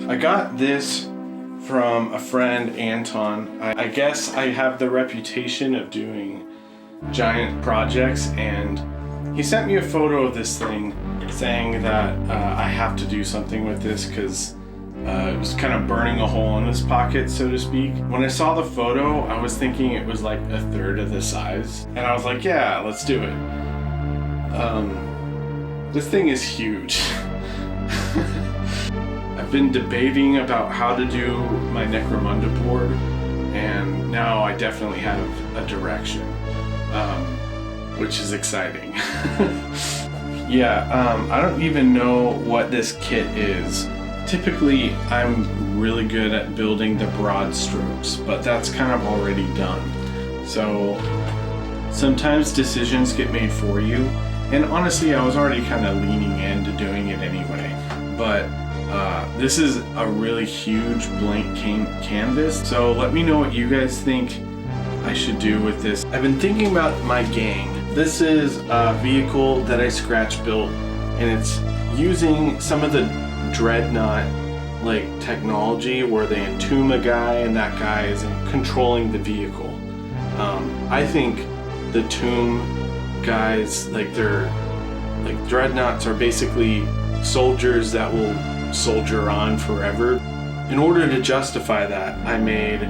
I got this from a friend, Anton. I guess I have the reputation of doing giant projects, and he sent me a photo of this thing saying that I have to do something with this because it was kind of burning a hole in his pocket, so to speak. When I saw the photo, I was thinking it was like a third of the size, and I was like, yeah, let's do it. This thing is huge. I've been debating about how to do my Necromunda board, and now I definitely have a direction, which is exciting. Yeah, I don't even know what this kit is. Typically, I'm really good at building the broad strokes, but that's kind of already done. So sometimes decisions get made for you, and honestly, I was already kind of leaning into doing it anyway. But this is a really huge blank canvas, so let me know what you guys think I should do with this. I've been thinking about my gang. This is a vehicle that I scratch built, and it's using some of the Dreadnought like technology where they entomb a guy and that guy is controlling the vehicle. I think the tomb guys, like they're like Dreadnoughts, are basically soldiers that will soldier on forever. In order to justify that, I made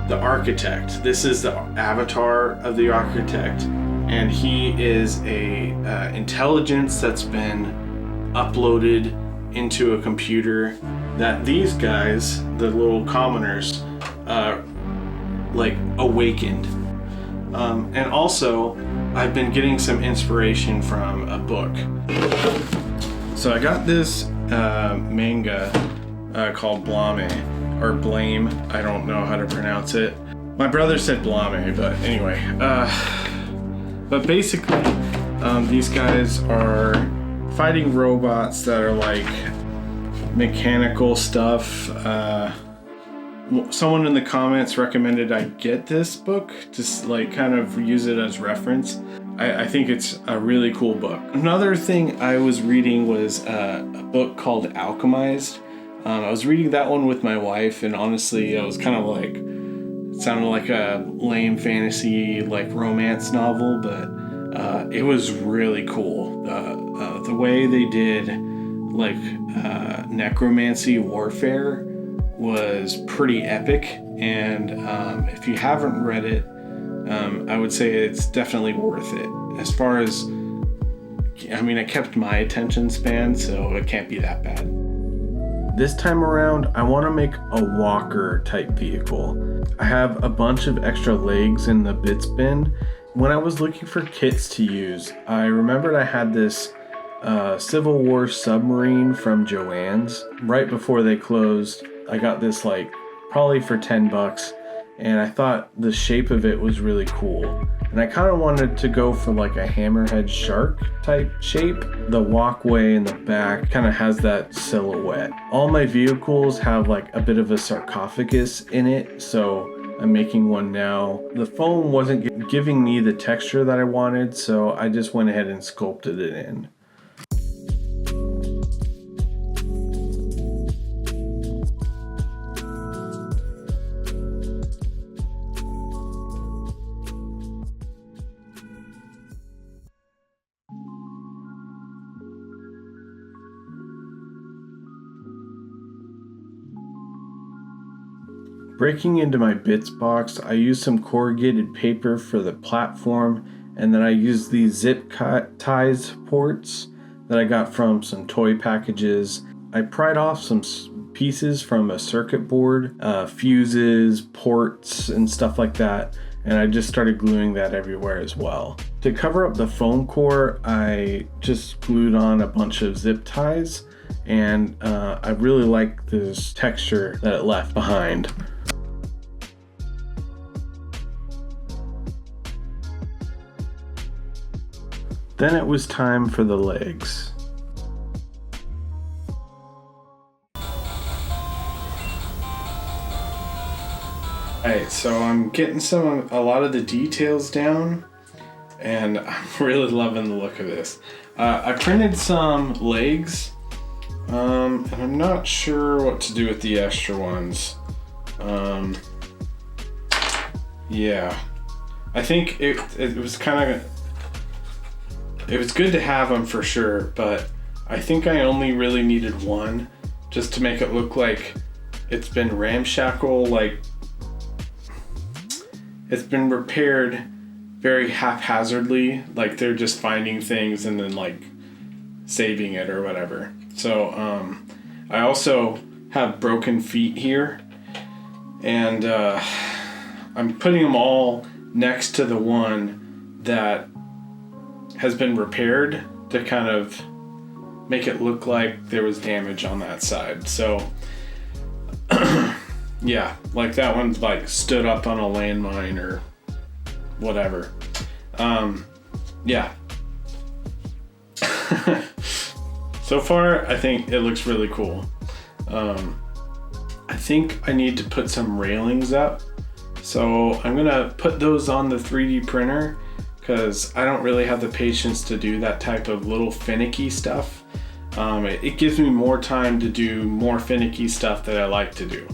the architect. This is the avatar of the architect, and he is a intelligence that's been uploaded into a computer that these guys, the little commoners, like awakened. And also, I've been getting some inspiration from a book. So I got this manga called Blame, or Blame, I don't know how to pronounce it. My brother said Blame, but anyway. But basically, these guys are fighting robots that are like mechanical stuff. Someone in the comments recommended I get this book, just like kind of use it as reference. I think it's a really cool book. Another thing I was reading was a book called Alchemized. I was reading that one with my wife, and honestly, I was kind of like, it sounded like a lame fantasy, like romance novel, but it was really cool. The way they did like necromancy warfare was pretty epic, and if you haven't read it, I would say it's definitely worth it. As far as, I mean, it kept my attention span, so it can't be that bad. This time around, I want to make a walker type vehicle. I have a bunch of extra legs in the bits bin. When I was looking for kits to use, I remembered I had this Civil War submarine from Joann's. Right before they closed, I got this like probably for $10, and I thought the shape of it was really cool. And I kind of wanted to go for like a hammerhead shark type shape. The walkway in the back kind of has that silhouette. All my vehicles have like a bit of a sarcophagus in it, so I'm making one now. The foam wasn't giving me the texture that I wanted, so I just went ahead and sculpted it in. Breaking into my bits box, I used some corrugated paper for the platform, and then I used these zip ties ports that I got from some toy packages. I pried off some pieces from a circuit board, fuses, ports, and stuff like that, and I just started gluing that everywhere as well. To cover up the foam core, I just glued on a bunch of zip ties, and I really like this texture that it left behind. Then it was time for the legs. Alright, so I'm getting a lot of the details down, and I'm really loving the look of this. I printed some legs And I'm not sure what to do with the extra ones. Yeah, I think it was kind of, it was good to have them for sure, but I think I only really needed one just to make it look like it's been ramshackle, like it's been repaired very haphazardly, like they're just finding things and then like saving it or whatever. So I also have broken feet here, and I'm putting them all next to the one that has been repaired to kind of make it look like there was damage on that side. So yeah, like that one's like stood up on a landmine or whatever. Yeah. So far, I think it looks really cool. I think I need to put some railings up. So I'm gonna put those on the 3D printer because I don't really have the patience to do that type of little finicky stuff. It gives me more time to do more finicky stuff that I like to do.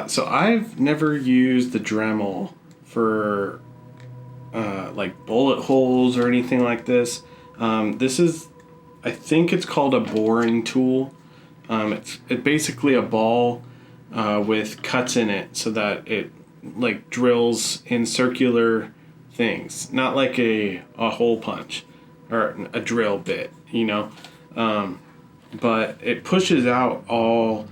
So I've never used the Dremel for like bullet holes or anything like this. This is, I think it's called a boring tool. It's basically a ball with cuts in it so that it like drills in circular things, not like a hole punch or a drill bit, you know. But it pushes out all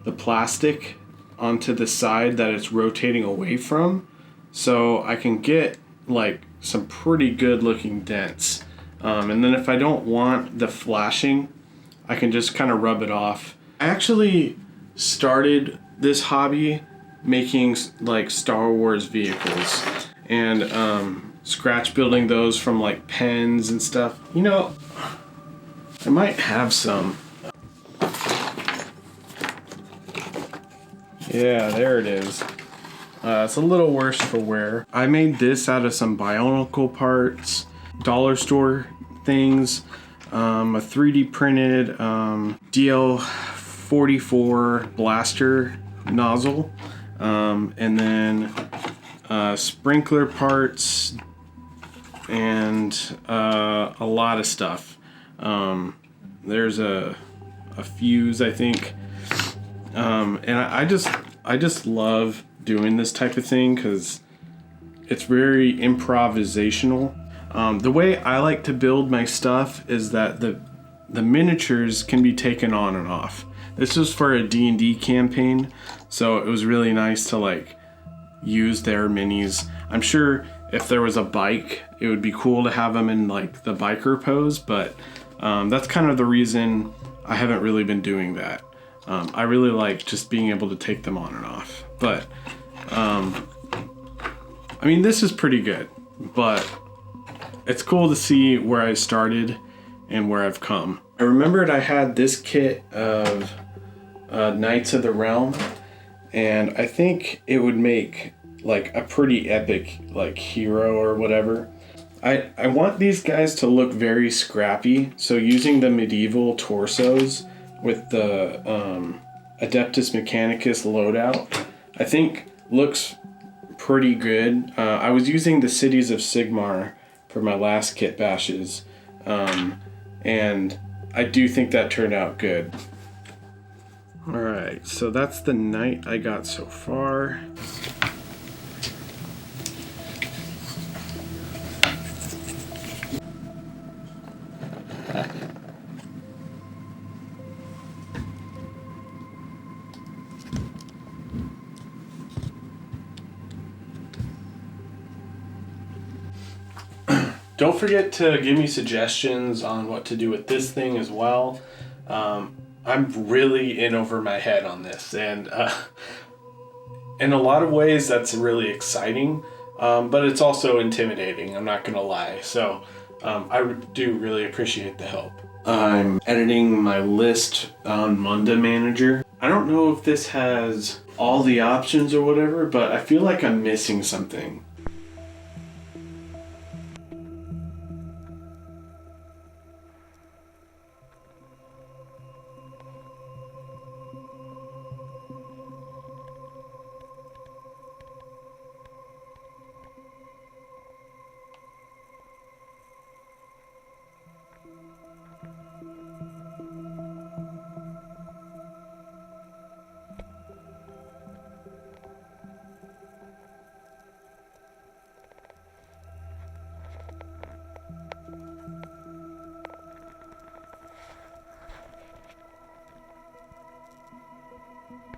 the plastic onto the side that it's rotating away from, so I can get like some pretty good looking dents. And then if I don't want the flashing, I can just kind of rub it off. I actually started this hobby making like Star Wars vehicles and scratch building those from like pens and stuff. You know, I might have some. Yeah, there it is. It's a little worse for wear. I made this out of some Bionicle parts, dollar store things, a 3D printed DL44 blaster nozzle, and then sprinkler parts, and a lot of stuff. There's a fuse, I think. And I just love doing this type of thing because it's very improvisational. The way I like to build my stuff is that the miniatures can be taken on and off. This was for a D&D campaign, so it was really nice to like use their minis. I'm sure if there was a bike, it would be cool to have them in like the biker pose, but that's kind of the reason I haven't really been doing that. I really like just being able to take them on and off. But, I mean, this is pretty good, but it's cool to see where I started and where I've come. I remembered I had this kit of Knights of the Realm, and I think it would make like a pretty epic like hero or whatever. I want these guys to look very scrappy, so using the medieval torsos with the Adeptus Mechanicus loadout, I think looks pretty good. I was using the Cities of Sigmar for my last kit bashes, and I do think that turned out good. Alright, so that's the knight I got so far. Don't forget to give me suggestions on what to do with this thing as well. I'm really in over my head on this, and in a lot of ways that's really exciting, but it's also intimidating, I'm not gonna lie. So I do really appreciate the help. I'm editing my list on Munda Manager. I don't know if this has all the options or whatever, but I feel like I'm missing something.